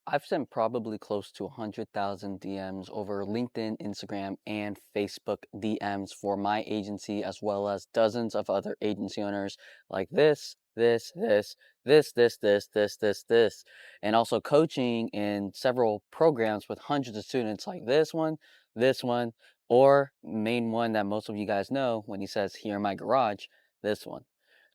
I've sent probably close to 100,000 DMs over LinkedIn, Instagram, and Facebook DMs for my agency, as well as dozens of other agency owners like this, and also coaching in several programs with hundreds of students like this one, or main one that most of you guys know when he says here in my garage, this one.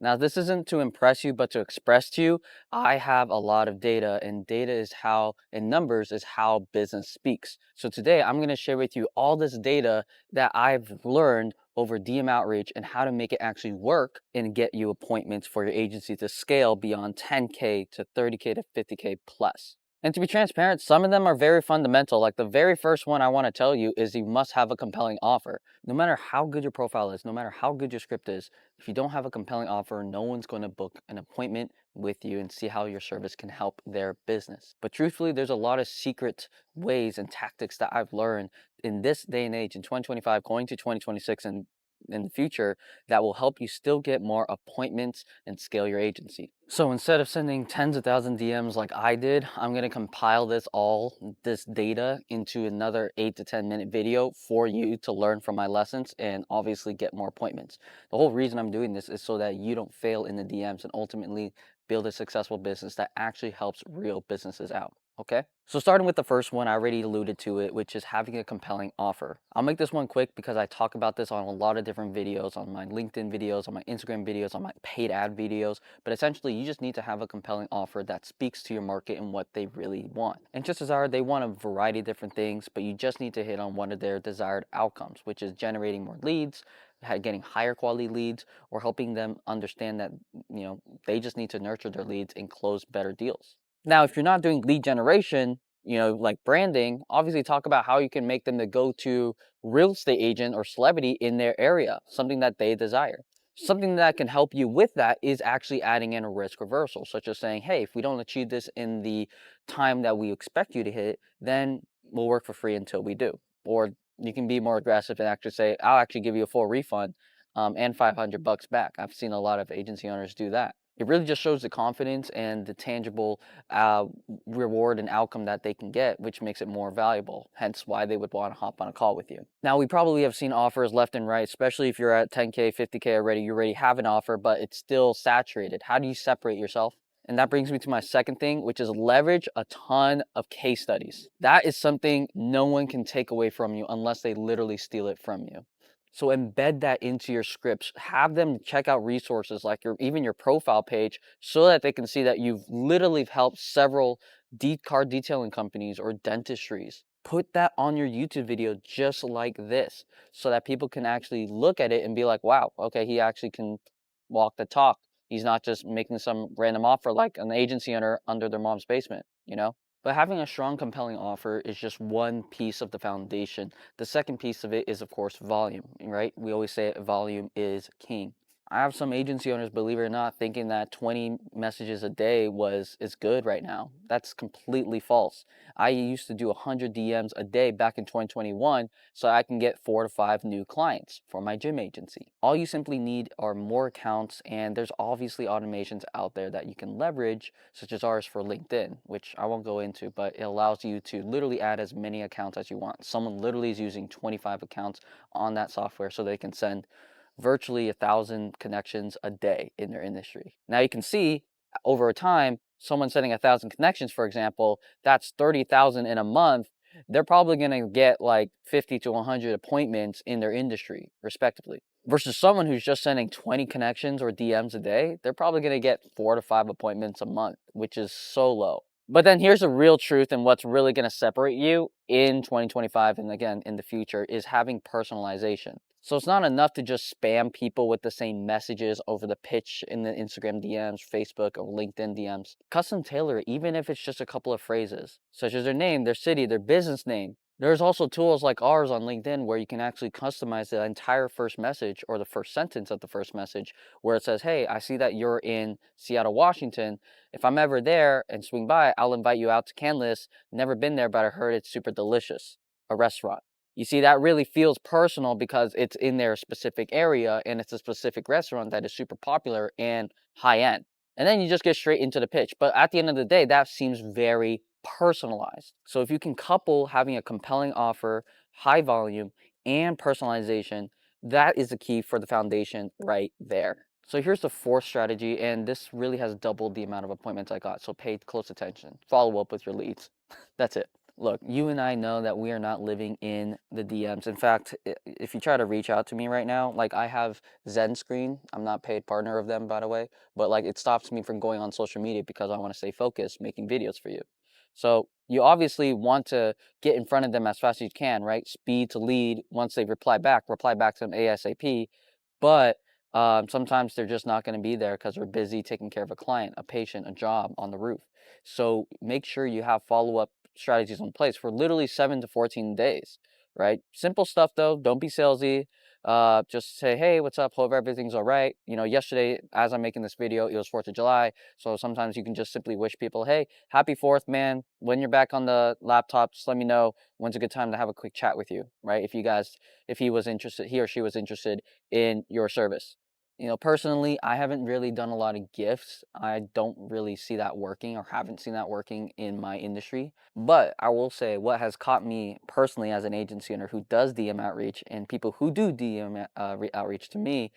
Now, this isn't to impress you, but to express to you I have a lot of data, and data is how, and numbers is how business speaks. So today I'm going to share with you all this data that I've learned over DM outreach and how to make it actually work and get you appointments for your agency to scale beyond 10K to 30K to 50K plus. And to be transparent, some of them are very fundamental. Like the very first one I want to tell you is you must have a compelling offer. No matter how good your profile is, no matter how good your script is, if you don't have a compelling offer, no one's going to book an appointment with you and see how your service can help their business. But truthfully, there's a lot of secret ways and tactics that I've learned in this day and age in 2025, going to 2026 and in the future that will help you still get more appointments and scale your agency. So instead of sending tens of thousands DMs like I did, I'm going to compile this data into another 8 to 10 minute video for you to learn from my lessons and obviously get more appointments. The whole reason I'm doing this is so that you don't fail in the DMs and ultimately build a successful business that actually helps real businesses out. Okay, so starting with the first one, I already alluded to it, which is having a compelling offer. I'll make this one quick because I talk about this on a lot of different videos, on my LinkedIn videos, on my Instagram videos, on my paid ad videos. But essentially, you just need to have a compelling offer that speaks to your market and what they really want. And just as they want a variety of different things, but you just need to hit on one of their desired outcomes, which is generating more leads, getting higher quality leads, or helping them understand that they just need to nurture their leads and close better deals. Now, if you're not doing lead generation, like branding, obviously talk about how you can make them the go-to real estate agent or celebrity in their area, something that they desire. Something that can help you with that is actually adding in a risk reversal, such as saying, hey, if we don't achieve this in the time that we expect you to hit, then we'll work for free until we do. Or you can be more aggressive and actually say, I'll actually give you a full refund and $500 back. I've seen a lot of agency owners do that. It really just shows the confidence and the tangible uh, reward and outcome that they can get, which makes it more valuable. Hence why they would want to hop on a call with you. Now, we probably have seen offers left and right, especially if you're at 10K, 50K already, you already have an offer, but it's still saturated. How do you separate yourself? And that brings me to my second thing, which is leverage a ton of case studies. That is something no one can take away from you unless they literally steal it from you. So embed that into your scripts. Have them check out resources like even your profile page so that they can see that you've literally helped several car detailing companies or dentistries. Put that on your YouTube video just like this so that people can actually look at it and be like, wow, okay, he actually can walk the talk. He's not just making some random offer like an agency owner under their mom's basement. But having a strong, compelling offer is just one piece of the foundation. The second piece of it is, of course, volume, right? We always say volume is king. I have some agency owners, believe it or not, thinking that 20 messages a day is good right now. That's completely false. I used to do 100 DMs a day back in 2021 so I can get 4 to 5 new clients for my gym agency. All you simply need are more accounts, and there's obviously automations out there that you can leverage, such as ours for LinkedIn, which I won't go into, but it allows you to literally add as many accounts as you want. Someone literally is using 25 accounts on that software so they can send virtually 1,000 connections a day in their industry. Now you can see over time, someone sending 1,000 connections, for example, that's 30,000 in a month. They're probably going to get like 50 to 100 appointments in their industry, respectively. Versus someone who's just sending 20 connections or DMs a day, they're probably going to get 4 to 5 appointments a month, which is so low. But then here's the real truth, and what's really going to separate you in 2025 and again in the future is having personalization. So it's not enough to just spam people with the same messages over the pitch in the Instagram DMs, Facebook, or LinkedIn DMs. Custom tailor it, even if it's just a couple of phrases, such as their name, their city, their business name. There's also tools like ours on LinkedIn where you can actually customize the entire first message or the first sentence of the first message where it says, hey, I see that you're in Seattle, Washington. If I'm ever there and swing by, I'll invite you out to Canlis. Never been there, but I heard it's super delicious. A restaurant. You see, that really feels personal because it's in their specific area and it's a specific restaurant that is super popular and high end. And then you just get straight into the pitch. But at the end of the day, that seems very personalized. So if you can couple having a compelling offer, high volume, and personalization, that is the key for the foundation right there. So here's the fourth strategy, and this really has doubled the amount of appointments I got. So pay close attention. Follow up with your leads. That's it. Look, you and I know that we are not living in the DMs. In fact, if you try to reach out to me right now, like I have Zen Screen. I'm not paid partner of them, by the way, but like it stops me from going on social media because I want to stay focused making videos for you. So you obviously want to get in front of them as fast as you can, right? Speed to lead. Once they reply back to them ASAP. But sometimes they're just not going to be there because they're busy taking care of a client, a patient, a job on the roof. So make sure you have follow-up strategies in place for literally 7 to 14 days, right? Simple stuff though. Don't be salesy. Just say, hey, what's up? Hope everything's all right. You know, yesterday, as I'm making this video, it was 4th of July. So sometimes you can just simply wish people, hey, happy 4th, man. When you're back on the laptop, just let me know when's a good time to have a quick chat with you, right? If he was interested, he or she was interested in your service. You know, personally, I haven't really done a lot of gifts. I don't really see that working or haven't seen that working in my industry. But I will say what has caught me personally as an agency owner who does DM outreach and people who do DM outreach to me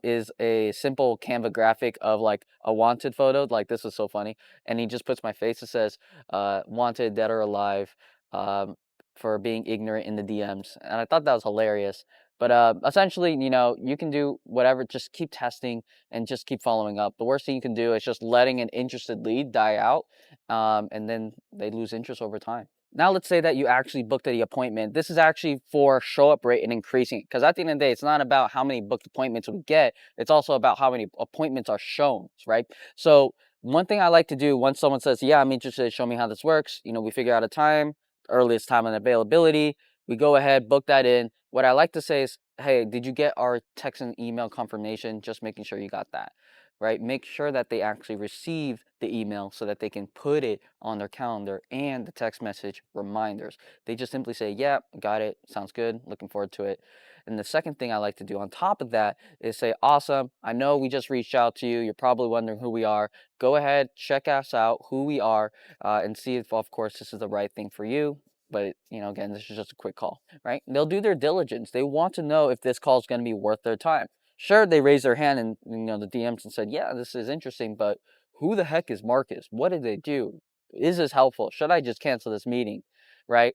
is a simple Canva graphic of like a wanted photo. Like this is so funny. And he just puts my face and says, wanted, dead or alive, um, for being ignorant in the DMs. And I thought that was hilarious. But essentially, you know, you can do whatever, just keep testing and just keep following up. The worst thing you can do is just letting an interested lead die out, and then they lose interest over time. Now, let's say that you actually booked the appointment. This is actually for show up rate and increasing it. Because at the end of the day, it's not about how many booked appointments we get, it's also about how many appointments are shown, right? So, one thing I like to do once someone says, yeah, I'm interested, show me how this works, you know, we figure out a time, earliest time and availability, we go ahead, book that in. What I like to say is, hey, did you get our text and email confirmation? Just making sure you got that, right? Make sure that they actually receive the email so that they can put it on their calendar and the text message reminders. They just simply say, yeah, got it. Sounds good. Looking forward to it. And the second thing I like to do on top of that is say, awesome. I know we just reached out to you. You're probably wondering who we are. Go ahead, check us out, who we are, and see if, of course, this is the right thing for you. But, you know, again, this is just a quick call, right? They'll do their diligence. They want to know if this call is going to be worth their time. Sure, they raised their hand in, you know, the DMs and said, yeah, this is interesting, but who the heck is Marcus? What did they do? Is this helpful? Should I just cancel this meeting? Right?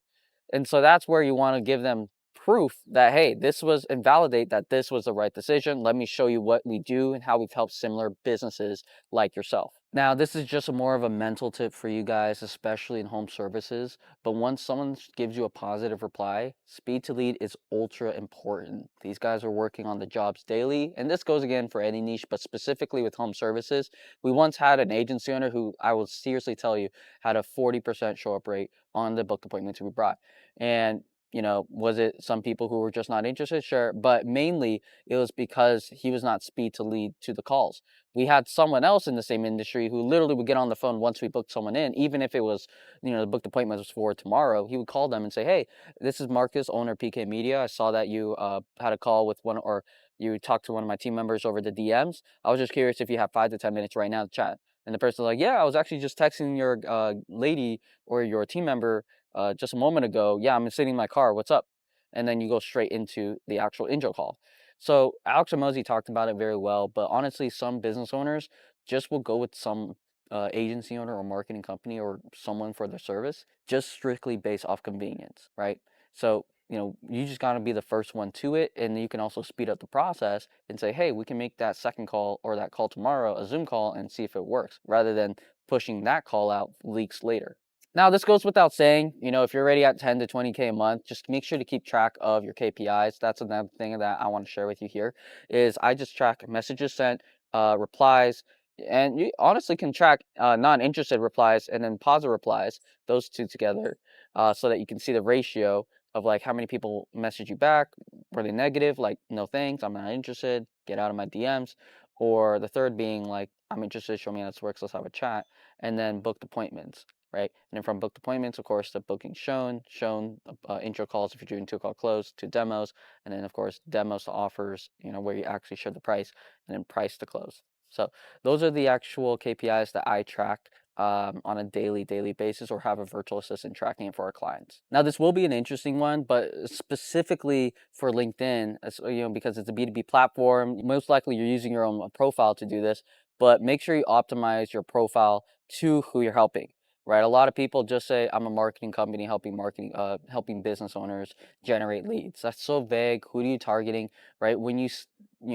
And so that's where you want to give them proof that, hey, this was, and validate that this was the right decision. Let me show you what we do and how we've helped similar businesses like yourself. Now, this is just more of a mental tip for you guys, especially in home services. But once someone gives you a positive reply, speed to lead is ultra important. These guys are working on the jobs daily. And this goes again for any niche, but specifically with home services. We once had an agency owner who I will seriously tell you had a 40% show up rate on the booked appointments we brought. And you know, was it some people who were just not interested? Sure. But mainly it was because he was not speed to lead to the calls. We had someone else in the same industry who literally would get on the phone once we booked someone in, even if it was, you know, the booked appointment was for tomorrow. He would call them and say, hey, this is Marcus, owner of PK Media. I saw that you had a call with one, or you talked to one of my team members over the DMs. I was just curious if you have 5 to 10 minutes right now to chat. And the person's like, yeah, I was actually just texting your lady or your team member just a moment ago. Yeah, I'm sitting in my car. What's up? And then you go straight into the actual intro call. So Alex Ramosi talked about it very well, but honestly, some business owners just will go with some agency owner or marketing company or someone for their service, just strictly based off convenience, right? So, you know, you just got to be the first one to it. And you can also speed up the process and say, hey, we can make that second call or that call tomorrow a Zoom call and see if it works, rather than pushing that call out weeks later. Now, this goes without saying, you know, if you're already at 10 to 20K a month, just make sure to keep track of your KPIs. That's another thing that I want to share with you here is I just track messages sent, replies, and you honestly can track non-interested replies and then positive replies, those two together, so that you can see the ratio of like how many people message you back. Were they negative? Like, no thanks, I'm not interested, get out of my DMs. Or the third being like, I'm interested, show me how this works, let's have a chat. And then booked appointments, right? And then from booked appointments, of course, the booking shown, intro calls if you're doing 2 call close, to demos, and then of course demos to offers, you know, where you actually show the price, and then price to close. So those are the actual KPIs that I track on a daily basis, or have a virtual assistant tracking it for our clients. Now, this will be an interesting one, but specifically for LinkedIn, because it's a B2B platform, most likely you're using your own profile to do this, but make sure you optimize your profile to who you're helping. Right, a lot of people just say I'm a marketing company helping business owners generate leads. That's so vague. Who are you targeting? Right, when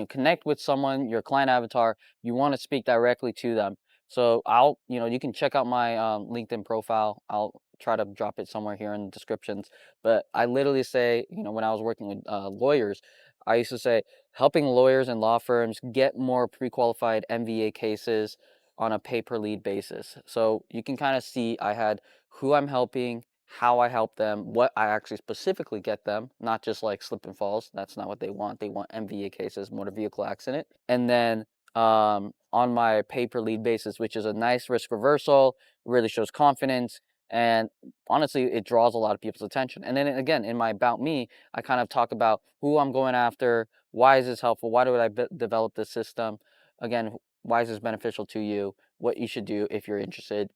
connect with someone, your client avatar, you want to speak directly to them. So you can check out my LinkedIn profile. I'll try to drop it somewhere here in the descriptions. But I literally say, when I was working with lawyers, I used to say helping lawyers and law firms get more pre-qualified MVA cases on a pay per lead basis. So you can kind of see I had who I'm helping, how I help them, what I actually specifically get them, not just like slip and falls. That's not what they want. They want MVA cases, motor vehicle accident. And then on my pay per lead basis, which is a nice risk reversal, really shows confidence. And honestly, it draws a lot of people's attention. And then again, in my About Me, I kind of talk about who I'm going after, why is this helpful, why do I develop this system? Again, why is this beneficial to you? What you should do if you're interested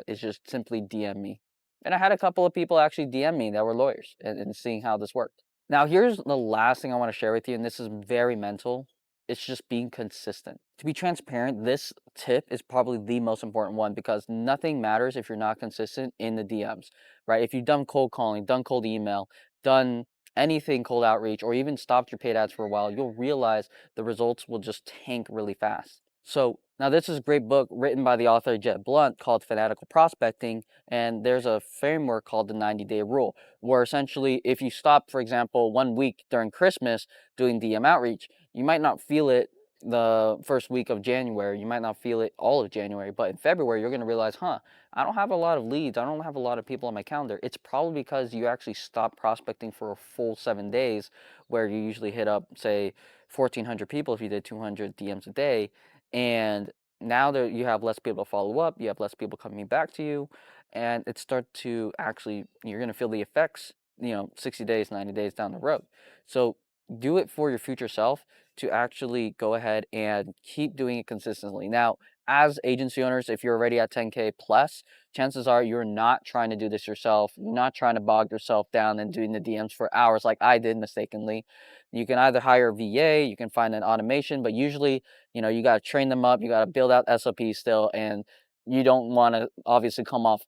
is just simply DM me. And I had a couple of people actually DM me that were lawyers, and seeing how this worked. Now, here's the last thing I want to share with you, and this is very mental. It's just being consistent. To be transparent, this tip is probably the most important one, because nothing matters if you're not consistent in the DMs, right? If you've done cold calling, done cold email, done anything cold outreach, or even stopped your paid ads for a while, you'll realize the results will just tank really fast. So now this is a great book written by the author Jed Blunt called Fanatical Prospecting, and there's a framework called the 90-day rule, where essentially if you stop, for example, 1 week during Christmas doing DM outreach, you might not feel it the first week of January, you might not feel it all of January, but in February you're going to realize, I don't have a lot of leads, I don't have a lot of people on my calendar. It's probably because you actually stopped prospecting for a full 7 days, where you usually hit up, say, 1,400 people if you did 200 DMs a day, and now that you have less people to follow up, you have less people coming back to you, and it starts to actually, you're going to feel the effects, 60 days, 90 days down the road. So do it for your future self, to actually go ahead and keep doing it consistently. Now, as agency owners, if you're already at 10K plus, chances are you're not trying to do this yourself. You're not trying to bog yourself down and doing the DMs for hours like I did mistakenly. You can either hire a VA, you can find an automation, but usually, you got to train them up, you got to build out SOPs still, and you don't want to obviously come off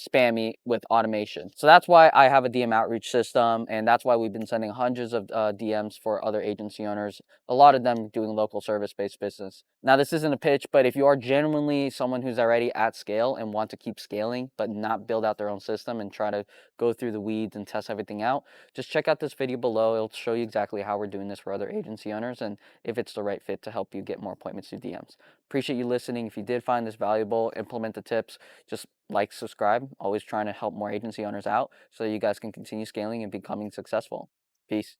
spammy with automation. So that's why I have a DM outreach system, and that's why we've been sending hundreds of DMs for other agency owners, a lot of them doing local service-based business. Now, this isn't a pitch, but if you are genuinely someone who's already at scale and want to keep scaling, but not build out their own system and try to go through the weeds and test everything out, just check out this video below. It'll show you exactly how we're doing this for other agency owners, and if it's the right fit to help you get more appointments through DMs. Appreciate you listening. If you did find this valuable, implement the tips. Just like, subscribe. Always trying to help more agency owners out so that you guys can continue scaling and becoming successful. Peace.